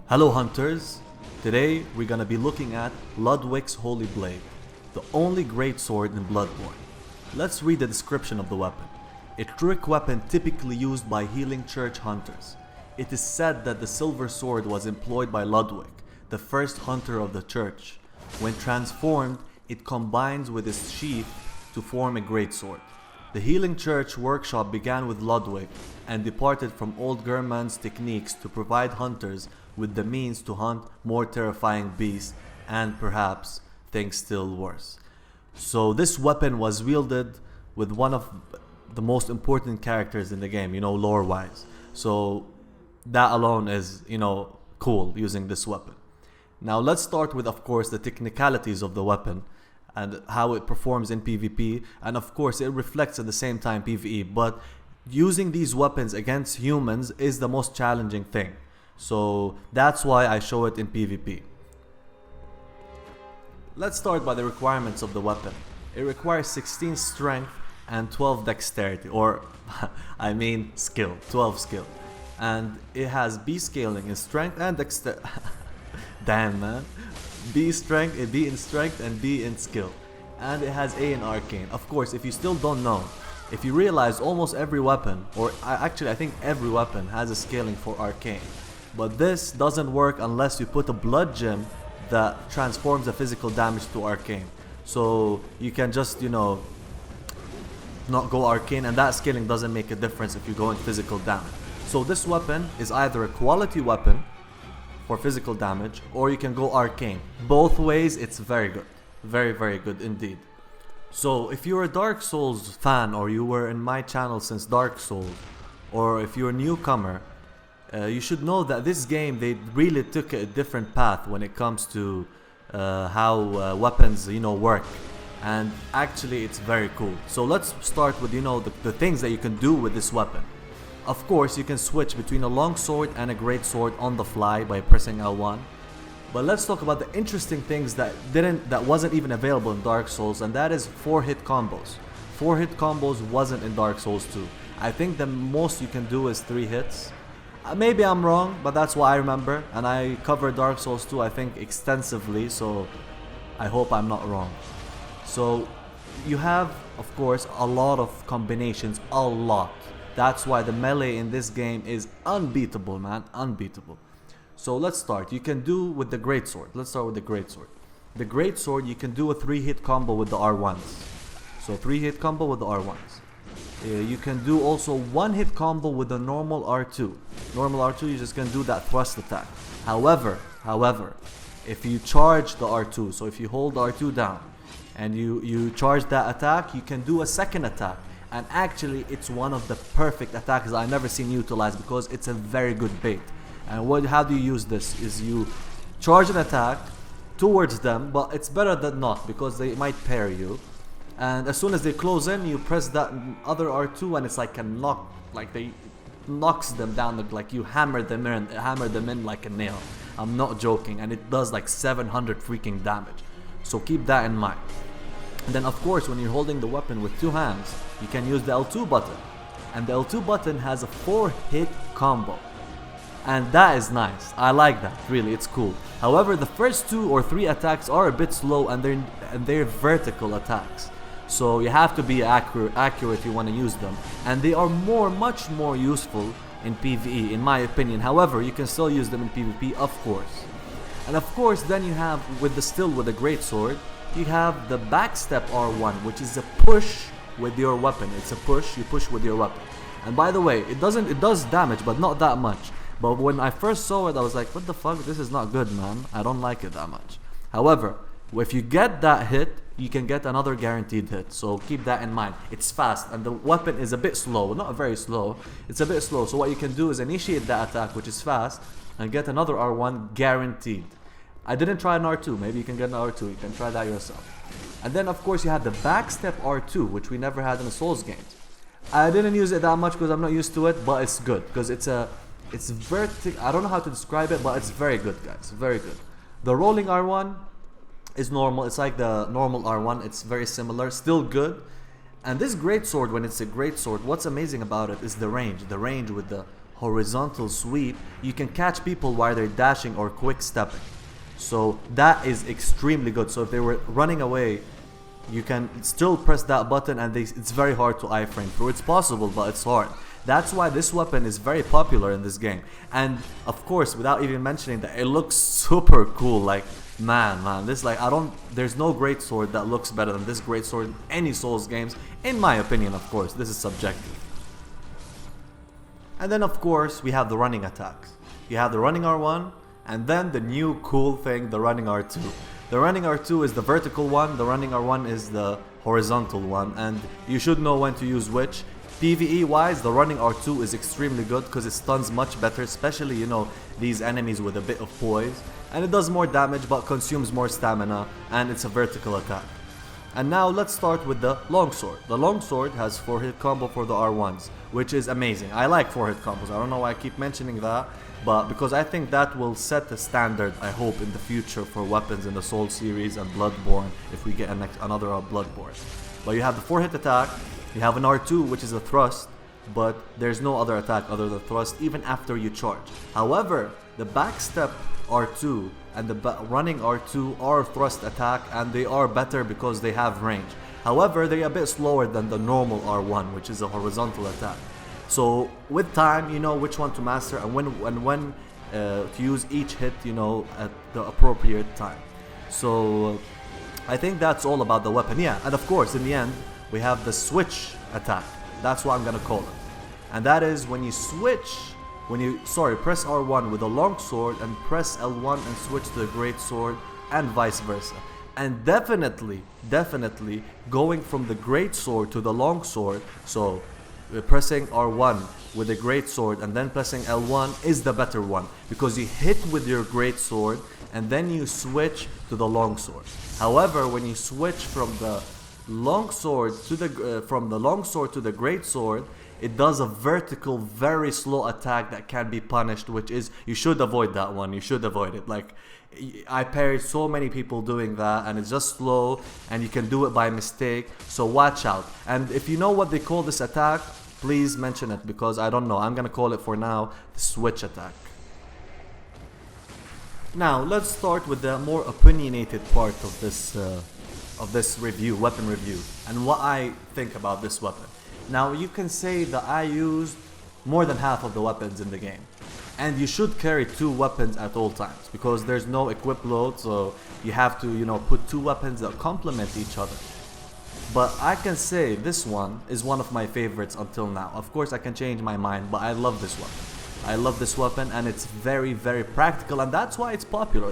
Hello hunters! Today we're gonna be looking at Ludwig's Holy Blade, the only great sword in Bloodborne. Let's read the description of the weapon. A trick weapon typically used by healing church hunters. It is said that the silver sword was employed by Ludwig, the first hunter of the church. When transformed, it combines with its sheath to form a great sword. The healing church workshop began with Ludwig and departed from old German's techniques to provide hunters with the means to hunt more terrifying beasts and perhaps things still worse. So this weapon was wielded with one of the most important characters in the game, lore wise. So that alone is, cool using this weapon. Now let's start with, of course, the technicalities of the weapon and how it performs in PvP, and of course it reflects at the same time PvE, but using these weapons against humans is the most challenging thing. So that's why I show it in PvP. Let's start by the requirements of the weapon. It requires 16 strength and 12 dexterity, or I mean skill, 12 skill. And it has B scaling in strength and dexterity. Damn man. B in strength and B in skill. And it has A in arcane. Of course, if you still don't know, if you realize almost every weapon, or I think every weapon has a scaling for arcane. But this doesn't work unless you put a blood gem that transforms the physical damage to arcane. So you can just, not go arcane, and that scaling doesn't make a difference if you go in physical damage. So this weapon is either a quality weapon for physical damage, or you can go arcane. Both ways, it's very good. Very, very good indeed. So if you're a Dark Souls fan, or you were in my channel since Dark Souls, or if you're a newcomer, you should know that this game, they really took a different path when it comes to how weapons, work. And actually it's very cool. So let's start with, the things that you can do with this weapon. Of course, you can switch between a long sword and a great sword on the fly by pressing L1. But let's talk about the interesting things that wasn't even available in Dark Souls, and that is 4-hit combos. 4-hit combos wasn't in Dark Souls 2. I think the most you can do is 3 hits. Maybe I'm wrong, but that's what I remember, and I covered Dark Souls 2 I think extensively, so I hope I'm not wrong. So you have, of course, a lot of combinations, a lot. That's why the melee in this game is unbeatable, man, unbeatable. So let's start. You can do with the greatsword. Let's start with the greatsword. The greatsword, you can do a 3-hit combo with the R1s. So 3-hit combo with the R1s. You can do also 1-hit combo with the normal R2. Normal R2, you're just gonna do that thrust attack. However, if you charge the R2, so if you hold R2 down and you charge that attack, you can do a second attack. And actually, it's one of the perfect attacks I've never seen utilized, because it's a very good bait. And how do you use this? Is you charge an attack towards them, but it's better than not, because they might parry you. And as soon as they close in, you press that other R2, and it's like a knock, like they knocks them down, like you hammer them in like a nail. I'm not joking, and it does like 700 freaking damage. So keep that in mind. And then of course, when you're holding the weapon with 2 hands, you can use the L2 button. And the L2 button has a 4-hit combo. And that is nice. I like that, really, it's cool. However, the first 2 or 3 attacks are a bit slow, and they're vertical attacks. So you have to be accurate if you want to use them. And they are much more useful in PvE, in my opinion. However, you can still use them in PvP, of course. And of course, then you have, with the greatsword, you have the backstep R1, which is a push with your weapon. It's a push, you push with your weapon. And by the way, it does damage, but not that much. But when I first saw it, I was like, what the fuck, this is not good, man. I don't like it that much. However, if you get that hit, you can get another guaranteed hit. So keep that in mind. It's fast, and the weapon is a bit slow. Not very slow, it's a bit slow. So what you can do is initiate that attack, which is fast, and get another R1 guaranteed. I didn't try an R2, maybe you can get an R2, you can try that yourself. And then of course you have the backstep R2, which we never had in the Souls games. I didn't use it that much because I'm not used to it, but it's good, because it's vertical. I don't know how to describe it, but it's very good, guys, very good. The rolling R1 is normal, it's like the normal R1, it's very similar, still good. And this greatsword, when it's a greatsword, what's amazing about it is the range with the horizontal sweep, you can catch people while they're dashing or quick stepping. So that is extremely good. So if they were running away, you can still press that button and it's very hard to iframe through. It's possible, but it's hard. That's why this weapon is very popular in this game. And of course, without even mentioning that, it looks super cool. Like, man, this, like, there's no greatsword that looks better than this greatsword in any Souls games, in my opinion. Of course, this is subjective. And then of course we have the running attacks. You have the running R1, and then the new cool thing, the running R2. The running R2 is the vertical one, the running R1 is the horizontal one, and you should know when to use which. PvE wise, the running R2 is extremely good because it stuns much better, especially, you know, these enemies with a bit of poise. And it does more damage but consumes more stamina, and it's a vertical attack. And now let's start with the longsword. The longsword has 4-hit combo for the R1s, which is amazing. I like 4-hit combos. I don't know why I keep mentioning that, but because I think that will set the standard, I hope, in the future for weapons in the Soul series and Bloodborne, if we get another Bloodborne. But you have the 4-hit attack, you have an R2, which is a thrust, but there's no other attack other than thrust even after you charge. However, the backstep R2 and the running R2 are thrust attack, and they are better because they have range. However, they're a bit slower than the normal R1, which is a horizontal attack. So with time, you know which one to master and when to use each hit, you know, at the appropriate time. So I think that's all about the weapon. Yeah, and of course in the end we have the switch attack. That's what I'm gonna call it. And that is when you switch, press R1 with a long sword and press L1 and switch to the great sword, and vice versa. And definitely going from the great sword to the long sword, so pressing R1 with a great sword and then pressing L1 is the better one, because you hit with your great sword and then you switch to the long sword. However, when you switch from the long sword to the great sword, it does a vertical, very slow attack that can be punished, which is, you should avoid that one. You should avoid it. Like, I parried so many people doing that, and it's just slow, and you can do it by mistake, so watch out. And if you know what they call this attack, please mention it, because I don't know. I'm gonna call it for now the switch attack. Now let's start with the more opinionated part of this review, weapon review, and what I think about this weapon. Now you can say that I used more than half of the weapons in the game, and you should carry 2 weapons at all times, because there's no equip load, so you have to, you know, put 2 weapons that complement each other. But I can say this one is one of my favorites until now. Of course I can change my mind, but I love this weapon. I love this weapon, and it's very practical, and that's why it's popular.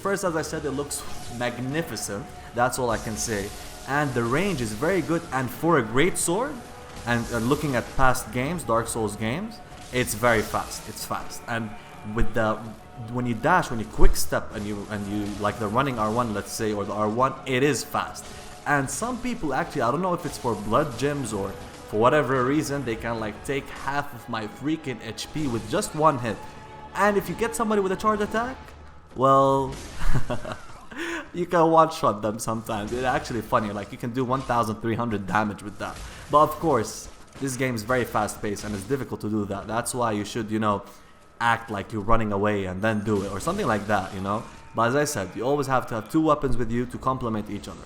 First, as I said, it looks magnificent. That's all I can say. And the range is very good, and for a great sword, and looking at past games, Dark Souls games, it's very fast. It's fast. And with when you dash, when you quick step, and you like the running R1, let's say, or the R1, it is fast. And some people actually, I don't know if it's for blood gems or for whatever reason, they can like take half of my freaking HP with just one hit. And if you get somebody with a charge attack, well, you can one-shot them sometimes. It's actually funny, like you can do 1300 damage with that. But of course, this game is very fast-paced and it's difficult to do that. That's why you should, you know, act like you're running away and then do it, or something like that, you know. But as I said, you always have to have 2 weapons with you to complement each other.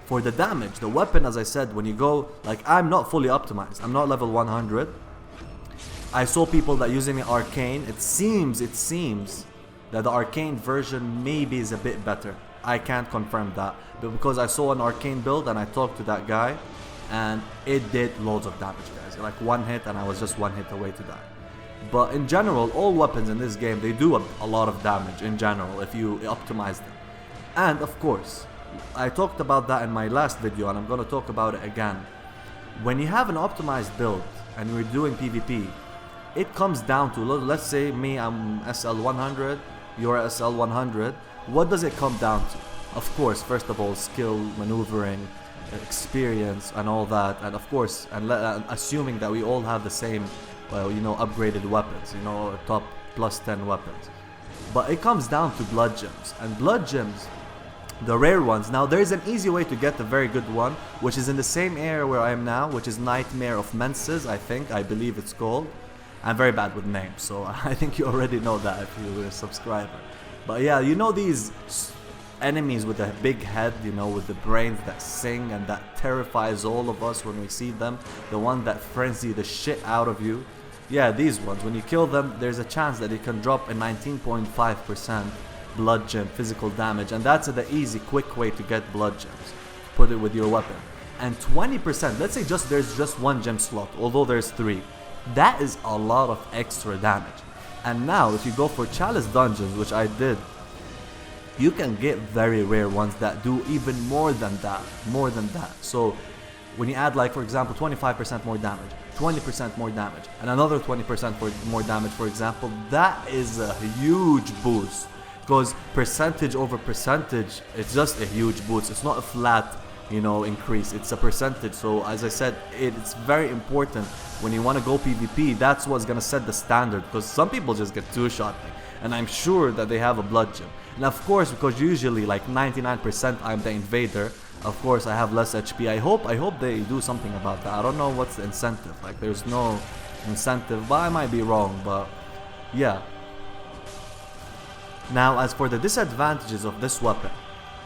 For the damage, the weapon, as I said, when you go, like, I'm not fully optimized. I'm not level 100. I saw people that using the arcane. It seems that the arcane version maybe is a bit better. I can't confirm that, but because I saw an arcane build and I talked to that guy, and it did loads of damage, guys. Like 1 hit, and I was just 1 hit away to die. But in general, all weapons in this game, they do a lot of damage in general if you optimize them. And of course, I talked about that in my last video, and I'm going to talk about it again. When you have an optimized build and you're doing PvP, it comes down to, let's say me, I'm SL 100, you're SL 100. What does it come down to? Of course, first of all, skill, maneuvering, experience, and all that. And of course, assuming that we all have the same, well, you know, upgraded weapons, you know, top plus 10 weapons. But it comes down to blood gems. And blood gems, the rare ones. Now there's an easy way to get a very good one, which is in the same area where I am now, which is Nightmare of Mensis, I believe it's called. I'm very bad with names, so I think you already know that if you're a subscriber. But yeah, you know these enemies with a big head, you know, with the brains that sing and that terrifies all of us when we see them, the one that frenzy the shit out of you. Yeah, these ones, when you kill them, there's a chance that you can drop a 19.5% blood gem physical damage, and that's the easy, quick way to get blood gems. Put it with your weapon. And 20%, let's say there's just one gem slot, although there's 3. That is a lot of extra damage. And now, if you go for chalice dungeons, which I did, you can get very rare ones that do even more than that. So when you add, like, for example, 25% more damage, 20% more damage, and another 20% more damage, for example, that is a huge boost. Because percentage over percentage, it's just a huge boost. It's not a flat, you know, increase. It's a percentage. So as I said, it's very important when you want to go PvP. That's what's gonna set the standard. Because some people just get two-shot me, and I'm sure that they have a blood gem. And of course, because usually like 99% I'm the invader. Of course, I have less HP. I hope they do something about that. I don't know what's the incentive. Like, there's no incentive, but I might be wrong. But yeah. Now, as for the disadvantages of this weapon,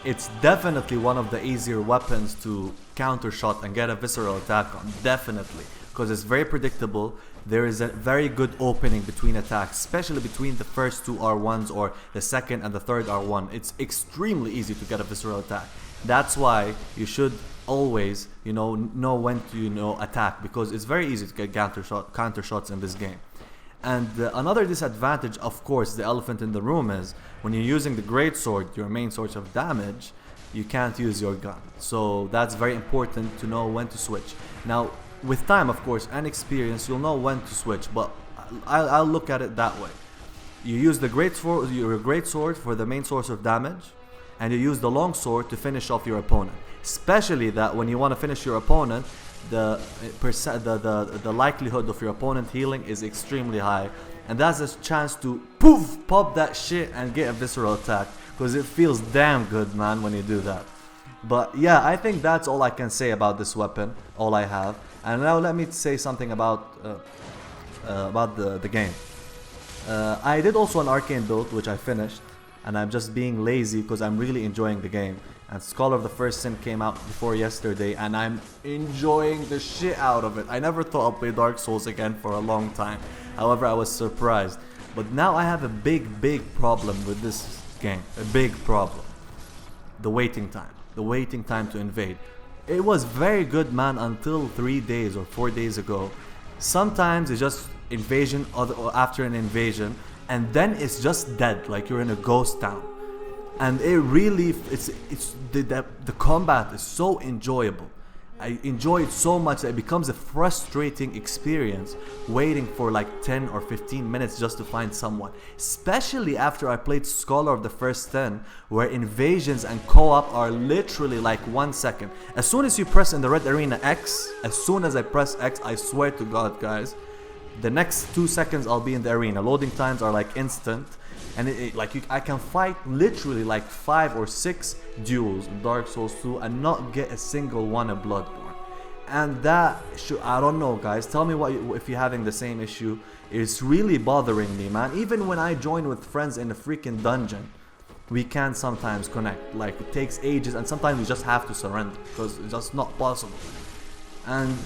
it's definitely one of the easier weapons to counter shot and get a visceral attack on. Definitely. Because it's very predictable. There is a very good opening between attacks, especially between the first 2 R1s or the second and the third R1. It's extremely easy to get a visceral attack. That's why you should always, you know when to, attack, because it's very easy to get counter shots in this game. And another disadvantage, of course, the elephant in the room, is when you're using the greatsword, your main source of damage, you can't use your gun. So that's very important to know when to switch. Now, with time, of course, and experience, you'll know when to switch, but I'll look at it that way. You use the greatsword for the main source of damage, and you use the longsword to finish off your opponent. Especially that when you want to finish your opponent, the likelihood of your opponent healing is extremely high, and that's a chance to pop that shit and get a visceral attack, because it feels damn good, man, when you do that. But yeah, I think that's all I can say about this weapon, all I have. And now let me say something about the game. I did also an arcane build, which I finished, and I'm just being lazy because I'm really enjoying the game. And Scholar of the First Sin came out before yesterday, and I'm enjoying the shit out of it. I never thought I'd play Dark Souls again for a long time. However, I was surprised. But now I have a big problem with this game. A big problem. The waiting time. The waiting time to invade. It was very good, man, until 3 days or 4 days ago. Sometimes it's just invasion after an invasion, and then it's just dead, like you're in a ghost town. And it really, the combat is so enjoyable. I enjoy it so much that it becomes a frustrating experience waiting for like 10 or 15 minutes just to find someone. Especially after I played Scholar of the First 10, where invasions and co-op are literally like 1 second. As soon as you press in the red arena X, as soon as I press X, I swear to God, guys, the next 2 seconds I'll be in the arena. Loading times are like instant. And I can fight literally like 5 or 6 duels in Dark Souls 2 and not get a single one in Bloodborne. And that I don't know, guys. Tell me if you're having the same issue. It's really bothering me, man. Even when I join with friends in a freaking dungeon, we can sometimes connect. Like, it takes ages, and sometimes we just have to surrender because it's just not possible. And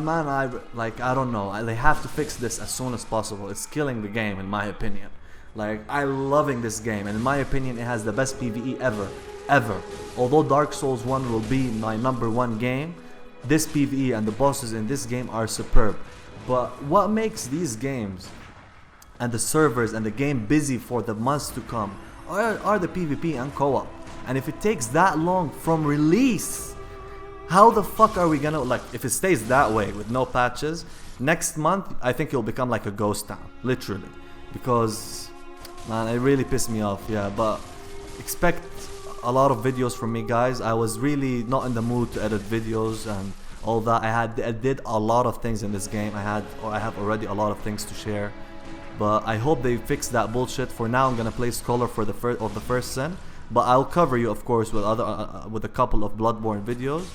man, I don't know. They have to fix this as soon as possible. It's killing the game, in my opinion. Like, I'm loving this game, and in my opinion, it has the best PvE ever. Although Dark Souls 1 will be my #1 game, this PvE and the bosses in this game are superb. But what makes these games and the servers and the game busy for the months to come are the PvP and co-op. And if it takes that long from release, how the fuck are we gonna, like, if it stays that way with no patches, next month I think it'll become like a ghost town, literally. Because, man, it really pissed me off, yeah. But expect a lot of videos from me, guys. I was really not in the mood to edit videos and all that. I did a lot of things in this game. I have already a lot of things to share. But I hope they fix that bullshit. For now, I'm gonna play Scholar for the First Sin. But I'll cover you, of course, with a couple of Bloodborne videos.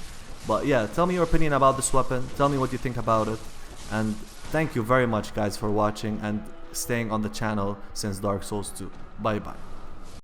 But yeah, tell me your opinion about this weapon. Tell me what you think about it. And thank you very much guys for watching and staying on the channel since Dark Souls 2. Bye bye.